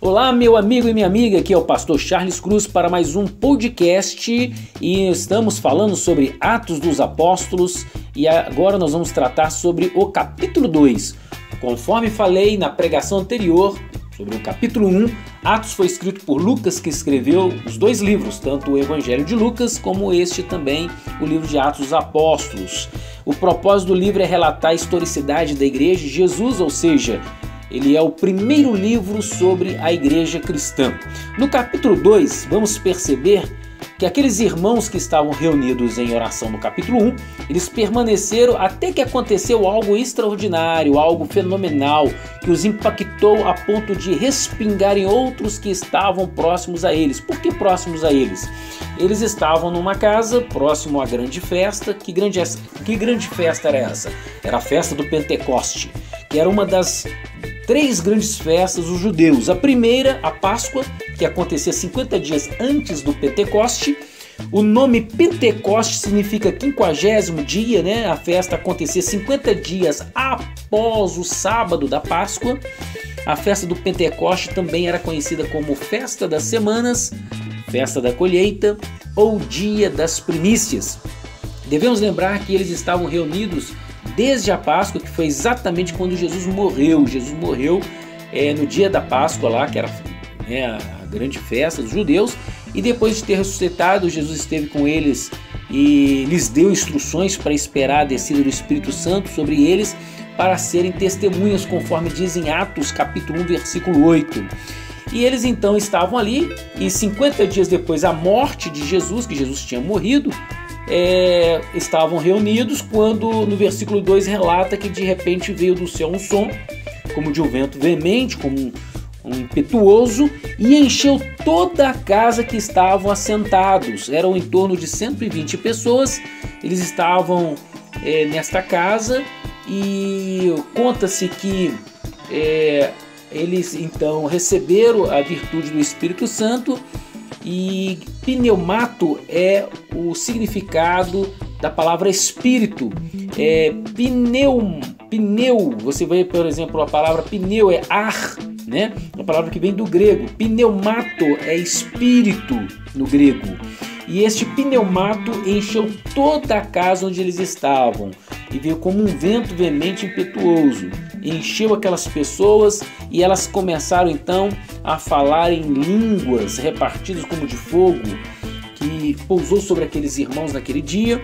Olá, meu amigo e minha amiga, aqui é o pastor Charles Cruz para mais um podcast e estamos falando sobre Atos dos Apóstolos e agora nós vamos tratar sobre o capítulo 2. Conforme falei na pregação anterior sobre o capítulo 1, Atos foi escrito por Lucas, que escreveu os dois livros, tanto o Evangelho de Lucas como este também, o livro de Atos dos Apóstolos. O propósito do livro é relatar a historicidade da igreja de Jesus, ou seja, ele é o primeiro livro sobre a igreja cristã. No capítulo 2, vamos perceber que aqueles irmãos que estavam reunidos em oração no capítulo 1, eles permaneceram até que aconteceu algo extraordinário, algo fenomenal, que os impactou a ponto de respingar em outros que estavam próximos a eles. Por que próximos a eles? Eles estavam numa casa próximo à grande festa. Que grande festa era essa? Era a festa do Pentecoste, que era uma das três grandes festas dos judeus. A primeira, a Páscoa, que acontecia 50 dias antes do Pentecoste. O nome Pentecoste significa 50º dia, né? A festa acontecia 50 dias após o sábado da Páscoa. A festa do Pentecoste também era conhecida como Festa das Semanas, Festa da Colheita ou Dia das Primícias. Devemos lembrar que eles estavam reunidos desde a Páscoa, que foi exatamente quando Jesus morreu. Jesus morreu no dia da Páscoa lá, que era a grande festa dos judeus, e depois de ter ressuscitado, Jesus esteve com eles e lhes deu instruções para esperar a descida do Espírito Santo sobre eles para serem testemunhas, conforme diz em Atos capítulo 1, versículo 8. E eles então estavam ali, e 50 dias depois da morte de Jesus, que Jesus tinha morrido, estavam reunidos quando no versículo 2 relata que de repente veio do céu um som, como de um vento veemente, como um impetuoso, e encheu toda a casa que estavam assentados. Eram em torno de 120 pessoas, eles estavam nesta casa, e conta-se que eles então receberam a virtude do Espírito Santo. E pneumato é o significado da palavra espírito. Pneu, você vê, por exemplo, a palavra pneu é ar, né? Uma palavra que vem do grego. Pneumato é espírito no grego. E este pneumato encheu toda a casa onde eles estavam e veio como um vento veemente e impetuoso. Encheu aquelas pessoas e elas começaram então a falar em línguas repartidas como de fogo, que pousou sobre aqueles irmãos naquele dia.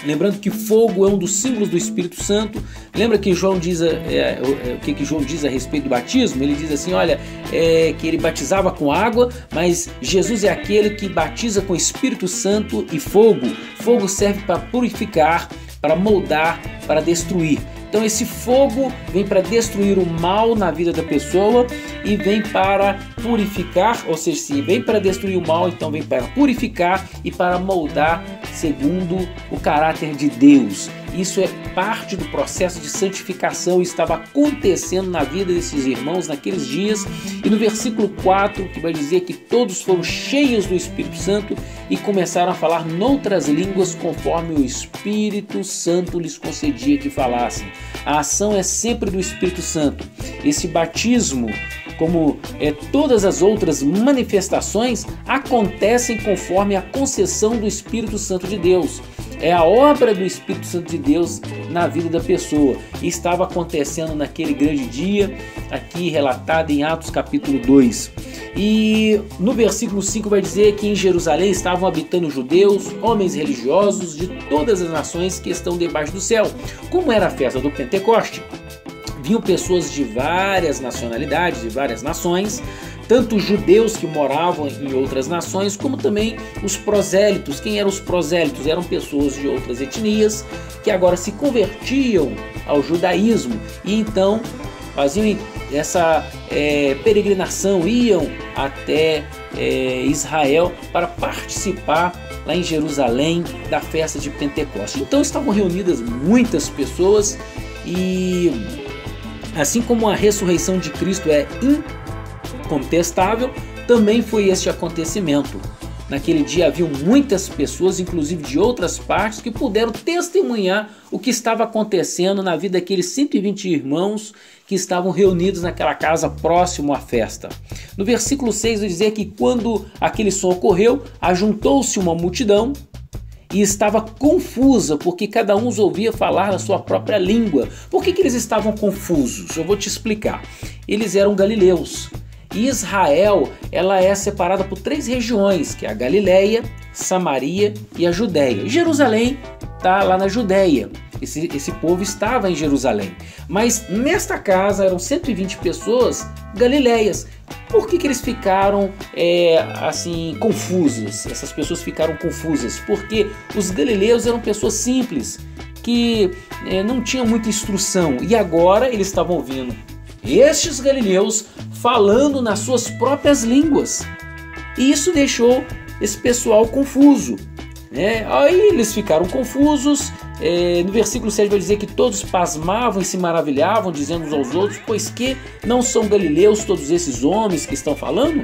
Lembrando que fogo é um dos símbolos do Espírito Santo. Lembra que João diz o que João diz a respeito do batismo? Ele diz assim, olha, que ele batizava com água, mas Jesus é aquele que batiza com Espírito Santo e fogo. Fogo serve para purificar, para moldar, para destruir. Então esse fogo vem para destruir o mal na vida da pessoa e vem para purificar, ou seja, se vem para destruir o mal, então vem para purificar e para moldar segundo o caráter de Deus. Isso é parte do processo de santificação, estava acontecendo na vida desses irmãos naqueles dias. E no versículo 4, que vai dizer que todos foram cheios do Espírito Santo e começaram a falar noutras línguas conforme o Espírito Santo lhes concedia que falassem. A ação é sempre do Espírito Santo. Esse batismo, como todas as outras manifestações, acontecem conforme a concessão do Espírito Santo de Deus. É a obra do Espírito Santo de Deus na vida da pessoa. E estava acontecendo naquele grande dia, aqui relatado em Atos capítulo 2. E no versículo 5 vai dizer que em Jerusalém estavam habitando judeus, homens religiosos de todas as nações que estão debaixo do céu. Como era a festa do Pentecoste, vinham pessoas de várias nacionalidades, de várias nações, tanto judeus que moravam em outras nações, como também os prosélitos. Quem eram os prosélitos? Eram pessoas de outras etnias que agora se convertiam ao judaísmo e então faziam essa peregrinação, iam até Israel para participar lá em Jerusalém da festa de Pentecostes. Então estavam reunidas muitas pessoas e assim como a ressurreição de Cristo é incontestável, também foi este acontecimento. Naquele dia haviam muitas pessoas, inclusive de outras partes, que puderam testemunhar o que estava acontecendo na vida daqueles 120 irmãos que estavam reunidos naquela casa próximo à festa. No versículo 6 vai dizer que quando aquele som ocorreu, ajuntou-se uma multidão e estava confusa, porque cada um os ouvia falar na sua própria língua. Por que eles estavam confusos? Eu vou te explicar. Eles eram galileus. E Israel, ela é separada por 3 regiões, que é a Galileia, Samaria e a Judéia. Jerusalém está lá na Judéia. Esse povo estava em Jerusalém. Mas nesta casa eram 120 pessoas galileias. Por que eles ficaram assim confusos? Essas pessoas ficaram confusas porque os galileus eram pessoas simples, que não tinham muita instrução. E agora eles estavam ouvindo estes galileus falando nas suas próprias línguas. E isso deixou esse pessoal confuso. Aí eles ficaram confusos. No versículo 7 vai dizer que todos pasmavam e se maravilhavam, dizendo uns aos outros: pois que não são galileus todos esses homens que estão falando?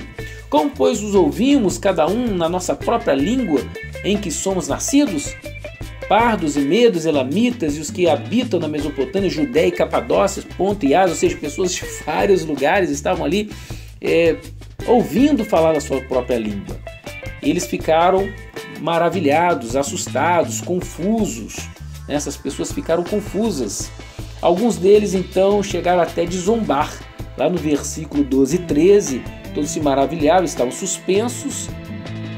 Como pois os ouvimos, cada um na nossa própria língua em que somos nascidos? Pardos e medos, elamitas e os que habitam na Mesopotâmia, Judéia e Capadócia, Ponto e Ásia, ou seja, pessoas de vários lugares estavam ali ouvindo falar a sua própria língua. Eles ficaram maravilhados, assustados, confusos. Essas pessoas ficaram confusas. Alguns deles então chegaram até de zombar. Lá no versículo 12 e 13, todos se maravilhavam, estavam suspensos,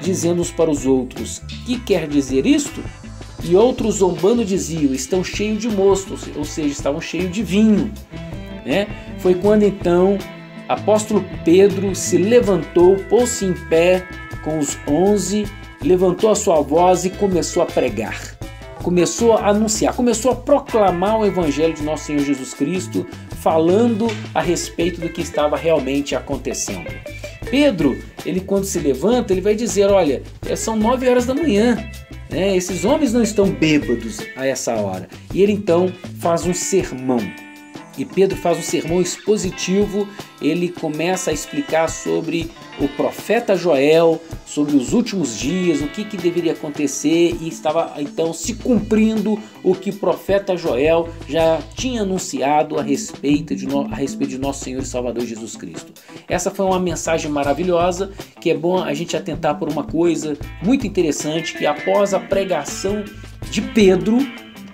dizendo uns para os outros: que quer dizer isto? E outros zombando diziam: estão cheios de mosto, ou seja, estavam cheios de vinho. Foi quando então apóstolo Pedro se levantou, pôs-se em pé com os 11, levantou a sua voz e começou a pregar. Começou a anunciar, começou a proclamar o evangelho de nosso Senhor Jesus Cristo, falando a respeito do que estava realmente acontecendo. Pedro, ele quando se levanta, ele vai dizer: olha, são 9 horas da manhã. Esses homens não estão bêbados a essa hora. E ele então faz um sermão. E Pedro faz um sermão expositivo. Ele começa a explicar sobre o profeta Joel, sobre os últimos dias, o que deveria acontecer, e estava então se cumprindo o que o profeta Joel já tinha anunciado a respeito de nosso Senhor e Salvador Jesus Cristo. Essa foi uma mensagem maravilhosa, que é bom a gente atentar por uma coisa muito interessante, que após a pregação de Pedro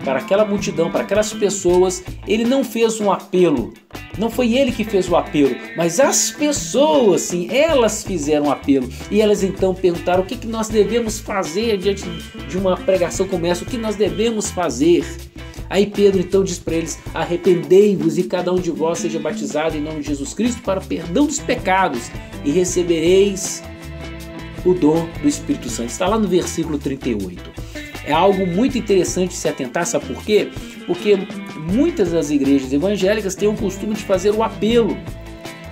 para aquela multidão, para aquelas pessoas, ele não fez um apelo. Não foi ele que fez o apelo, mas as pessoas, sim, elas fizeram o apelo. E elas então perguntaram: o que nós devemos fazer diante de uma pregação como essa? O que nós devemos fazer? Aí Pedro então diz para eles: arrependei-vos e cada um de vós seja batizado em nome de Jesus Cristo para o perdão dos pecados e recebereis o dom do Espírito Santo. Está lá no versículo 38. É algo muito interessante se atentar, sabe por quê? Porque muitas das igrejas evangélicas têm o costume de fazer o apelo.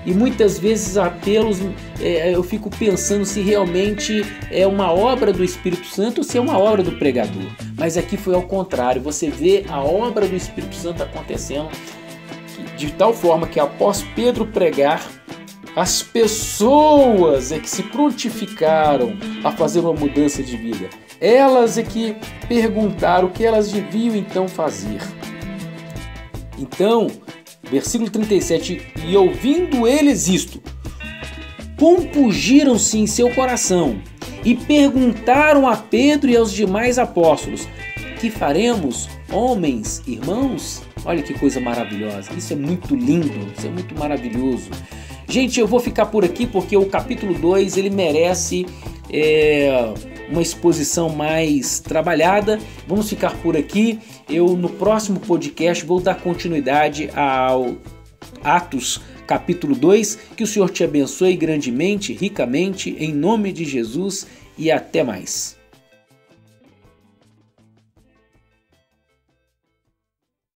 E muitas vezes apelos, eu fico pensando se realmente é uma obra do Espírito Santo ou se é uma obra do pregador. Mas aqui foi ao contrário, você vê a obra do Espírito Santo acontecendo de tal forma que após Pedro pregar, as pessoas é que se prontificaram a fazer uma mudança de vida. Elas é que perguntaram o que elas deviam então fazer. Então, versículo 37, e ouvindo eles isto, compungiram-se em seu coração e perguntaram a Pedro e aos demais apóstolos: que faremos, homens, irmãos? Olha que coisa maravilhosa, isso é muito lindo, isso é muito maravilhoso. Gente, eu vou ficar por aqui porque o capítulo 2 ele merece uma exposição mais trabalhada. Vamos ficar por aqui. Eu no próximo podcast vou dar continuidade ao Atos capítulo 2. Que o Senhor te abençoe grandemente, ricamente, em nome de Jesus, e até mais.